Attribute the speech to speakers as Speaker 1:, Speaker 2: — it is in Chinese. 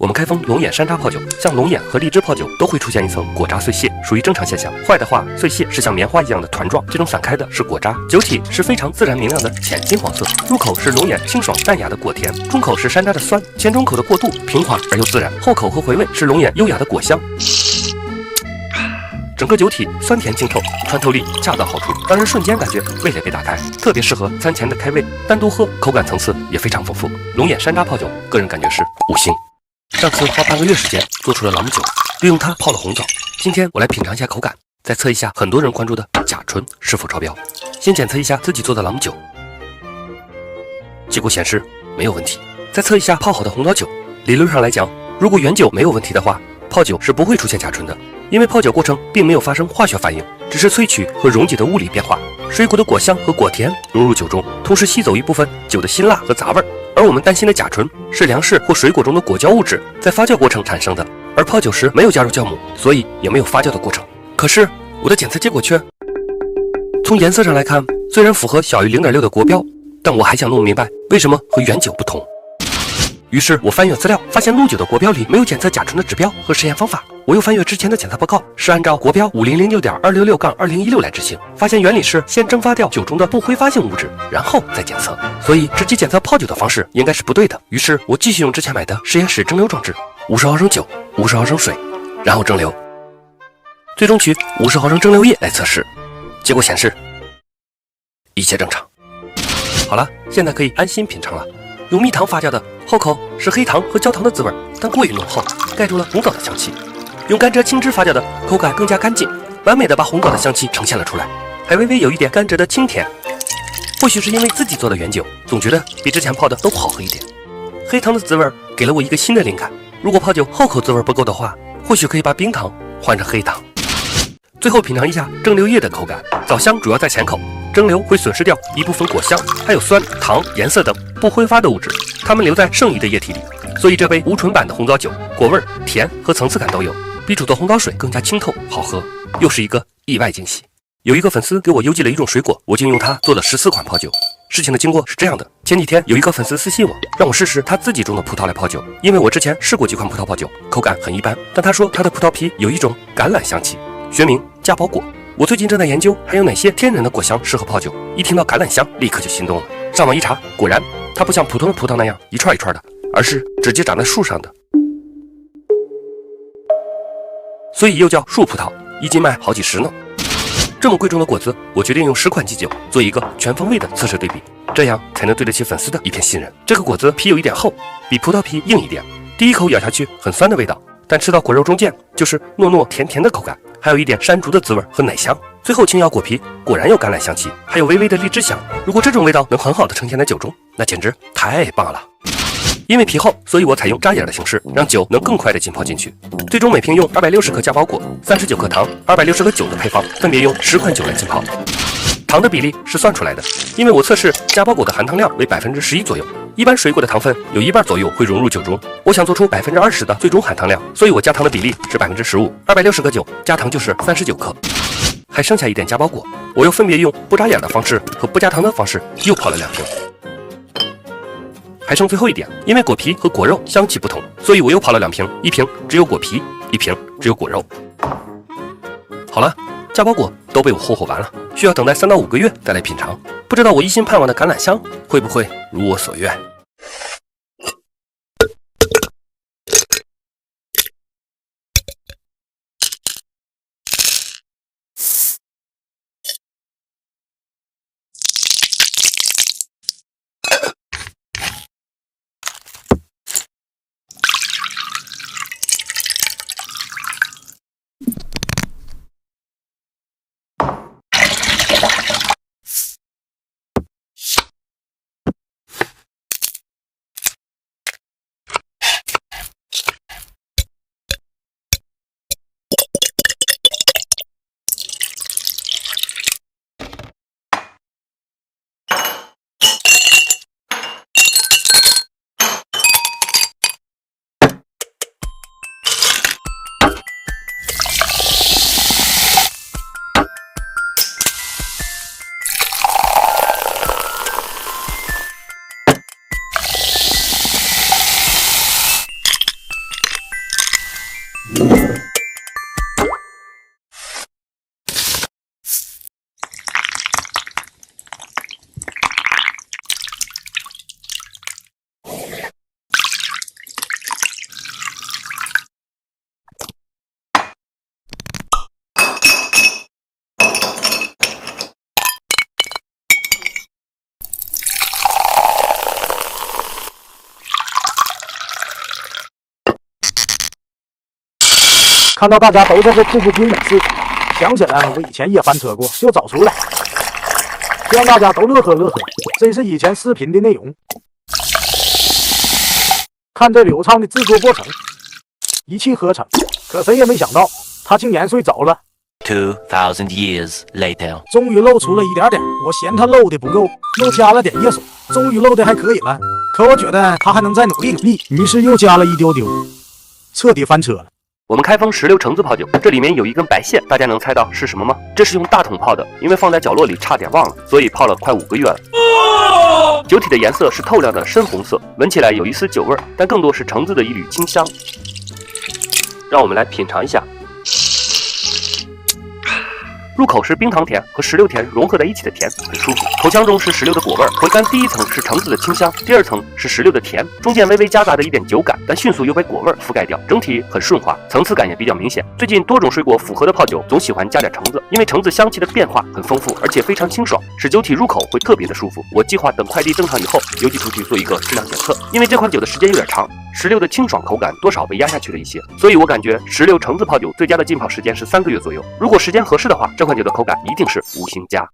Speaker 1: 我们开封龙眼山楂泡酒，像龙眼和荔枝泡酒都会出现一层果渣碎屑，属于正常现象。坏的话，碎屑是像棉花一样的团状，这种散开的是果渣。酒体是非常自然明亮的浅金黄色，入口是龙眼清爽淡雅的果甜，中口是山楂的酸，前中口的过渡平滑而又自然，后口和回味是龙眼优雅的果香。整个酒体酸甜清透，穿透力恰到好处，让人瞬间感觉味蕾被打开，特别适合餐前的开胃。单独喝，口感层次也非常丰富。龙眼山楂泡酒，个人感觉是5星。上次花半个月时间做出了朗姆酒，利用它泡了红枣。今天我来品尝一下口感，再测一下很多人关注的甲醇是否超标。先检测一下自己做的朗姆酒，结果显示没有问题。再测一下泡好的红枣酒，理论上来讲，如果原酒没有问题的话，泡酒是不会出现甲醇的，因为泡酒过程并没有发生化学反应，只是萃取和溶解的物理变化，水果的果香和果甜融入酒中，同时吸走一部分酒的辛辣和杂味。而我们担心的甲醇是粮食或水果中的果胶物质在发酵过程产生的，而泡酒时没有加入酵母，所以也没有发酵的过程。可是我的检测结果却从颜色上来看，虽然符合小于 0.6 的国标，但我还想弄明白为什么和原酒不同。于是我翻阅资料，发现陆酒的国标里没有检测甲醇的指标和实验方法。我又翻阅之前的检测报告，是按照国标 5006.266-2016 来执行，发现原理是先蒸发掉酒中的不挥发性物质，然后再检测，所以直接检测泡酒的方式应该是不对的。于是我继续用之前买的实验室蒸馏装置，50毫升酒，50毫升水，然后蒸馏，最终取50毫升蒸馏液来测试，结果显示一切正常。好了，现在可以安心品尝了。用蜜糖发酵的，后口是黑糖和焦糖的滋味，但过于浓厚，盖住了红枣的香气。用甘蔗青汁发酵的，口感更加干净，完美的把红枣的香气呈现了出来，还微微有一点甘蔗的清甜。或许是因为自己做的原酒，总觉得比之前泡的都好喝一点。黑糖的滋味给了我一个新的灵感，如果泡酒后口滋味不够的话，或许可以把冰糖换成黑糖。最后品尝一下蒸馏液的口感，枣香主要在前口，蒸馏会损失掉一部分果香，还有酸、糖、颜色等不挥发的物质，它们留在剩余的液体里，所以这杯无醇版的红枣酒果味、甜和层次感都有，比煮的红枣水更加清透好喝，又是一个意外惊喜。有一个粉丝给我邮寄了一种水果，我竟用它做了14款泡酒。事情的经过是这样的，前几天有一个粉丝私信我，让我试试他自己种的葡萄来泡酒，因为我之前试过几款葡萄泡酒，口感很一般，但他说他的葡萄皮有一种橄榄香气，学名加宝果。我最近正在研究还有哪些天然的果香适合泡酒，一听到橄榄香立刻就心动了，上网一查，果然它不像普通的葡萄那样一串一串的，而是直接长在树上的，所以又叫树葡萄，一斤卖好几十呢。这么贵重的果子，我决定用10款基酒做一个全方位的测试对比，这样才能对得起粉丝的一片信任。这个果子皮有一点厚，比葡萄皮硬一点，第一口咬下去很酸的味道，但吃到果肉中间就是糯糯甜甜的口感，还有一点山竹的滋味和奶香。最后轻咬果皮，果然有橄榄香气，还有微微的荔枝香。如果这种味道能很好的呈现在酒中，那简直太棒了。因为皮厚，所以我采用扎眼的形式，让酒能更快的浸泡进去。最终每瓶用260克加包果、39克糖、260克酒的配方，分别用10款酒来浸泡。糖的比例是算出来的，因为我测试加包果的含糖量为11%左右，一般水果的糖分有1半左右会融入酒中，我想做出20%的最终含糖量，所以我加糖的比例是15%，260克酒加糖就是39克，还剩下一点加包果，我又分别用不扎眼的方式和不加糖的方式又泡了2瓶。还剩最后一点，因为果皮和果肉香气不同，所以我又泡了2瓶，一瓶只有果皮，一瓶只有果肉。好了，加包果都被我霍霍完了，需要等待3到5个月再来品尝，不知道我一心盼望的橄榄香会不会如我所愿。
Speaker 2: 看到大家都在这自制军美式，想起来我以前也翻车过，就找出来，让大家都乐呵乐呵。这是以前视频的内容，看这流畅的制作过程，一气呵成。可谁也没想到，他竟然睡着了。
Speaker 3: 2000 years later，
Speaker 2: 终于露出了一点点，我嫌他露的不够，又加了点夜水，终于露的还可以了。可我觉得他还能再努力努力，于是又加了一丢丢，彻底翻车了。
Speaker 1: 我们开封石榴橙子泡酒，这里面有一根白线，大家能猜到是什么吗？这是用大桶泡的，因为放在角落里差点忘了，所以泡了快5个月了。酒体的颜色是透亮的深红色，闻起来有一丝酒味，但更多是橙子的一缕清香。让我们来品尝一下。入口是冰糖甜和石榴甜融合在一起的甜，很舒服。口腔中是石榴的果味，回甘第一层是橙子的清香，第二层是石榴的甜，中间微微夹杂着一点酒感，但迅速又被果味覆盖掉，整体很顺滑，层次感也比较明显。最近多种水果复合的泡酒总喜欢加点橙子，因为橙子香气的变化很丰富，而且非常清爽，使酒体入口会特别的舒服。我计划等快递正常以后邮寄出去做一个质量检测，因为这款酒的时间有点长，石榴的清爽口感多少被压下去了一些，所以我感觉石榴橙子泡酒最佳的浸泡时间是3个月左右。如果时间合适的话，这款酒的口感一定是5星加。